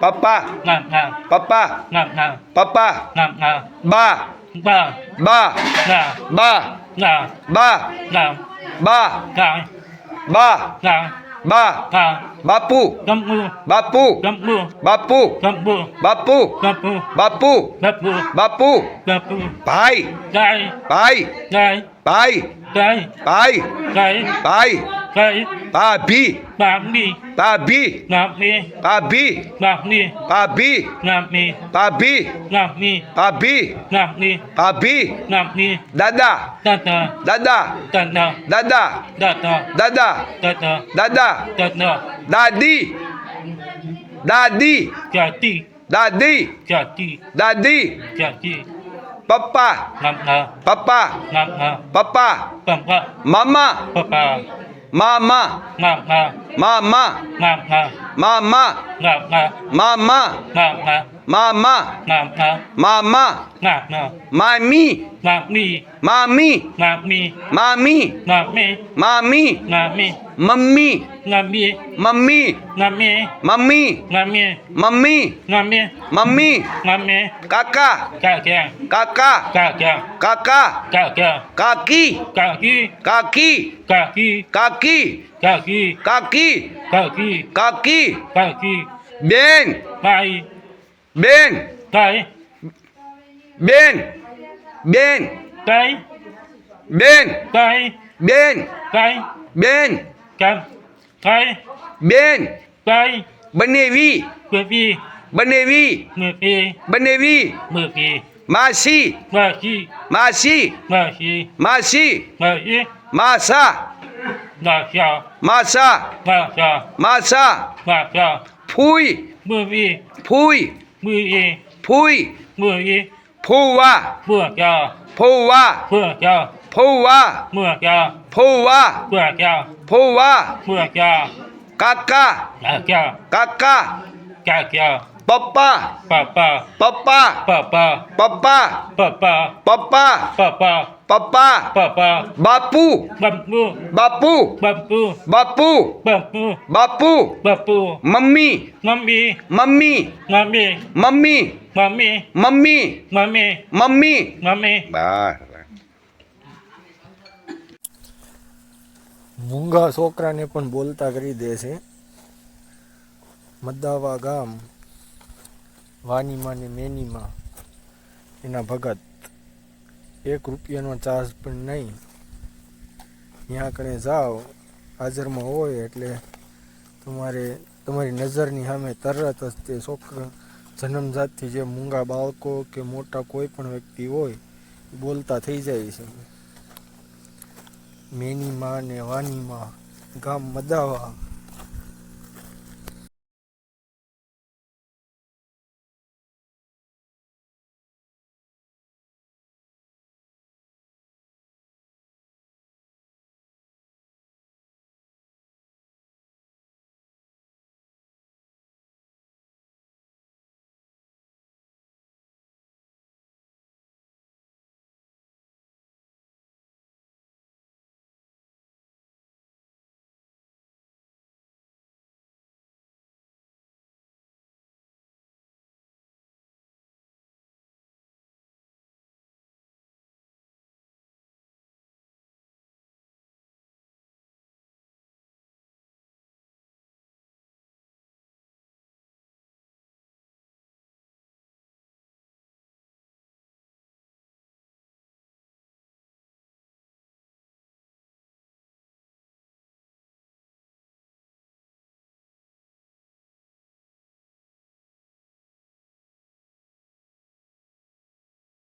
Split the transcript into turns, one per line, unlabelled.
પપ્પા પપ્પા પપ્પા બા બા બા બા બા બા બા બાપુ બાપુ બાપુ બાપુ બાપુ બાપુ ભાઈ ભાઈ ભાઈ ભાઈ ભાઈ ભાભી ભાભી ભાભી ભાભી ભાભી ભાભી ભાભી દાદા દાદા દાદા દાદા દાદા દાદી દાદી દાદી દાદી પપ્પા પપ્પા પપ્પા મામા મામા મામા મામા મામા મામા મામા મામી મામી મામી મામી mummy mummy mummy mummy mummy કાકા કાકા કાકા કાકી કાકી કાકી કાકી કાકી બેન બેન બેન બેન બેન બેન બેન બેન બનેવી બનેવી બનેવી માસી માસી માસી માસા માસા માસા ફૂઈ ફૂઈ ફૂઈ ફૂવા ફૂવા ફૂવા ફૂવા ફૂવા કાકા કાકા પપ્પા પપ્પા પપ્પા પપ્પા પપ્પા બાપુ બાપુ બાપુ બાપુ mummy mummy mummy mummy mummy બસ
મૂંગા છોકરાને પણ બોલતા કરી દે છે. મદાવા ગામ વાનીમાં ને મેનીમાં એના ભગત 1 રૂપિયાનો ચાર્જ પણ નહીં. ત્યાં કણે જાઓ હાજરમાં હોય એટલે તમારી નજરની સામે તરત જ તે છોકરા જન્મજાતથી જે મૂંગા બાળકો કે મોટા કોઈ પણ વ્યક્તિ હોય બોલતા થઈ જાય છે. મેનીમાં ને વાનીમાં ગામ મદાવા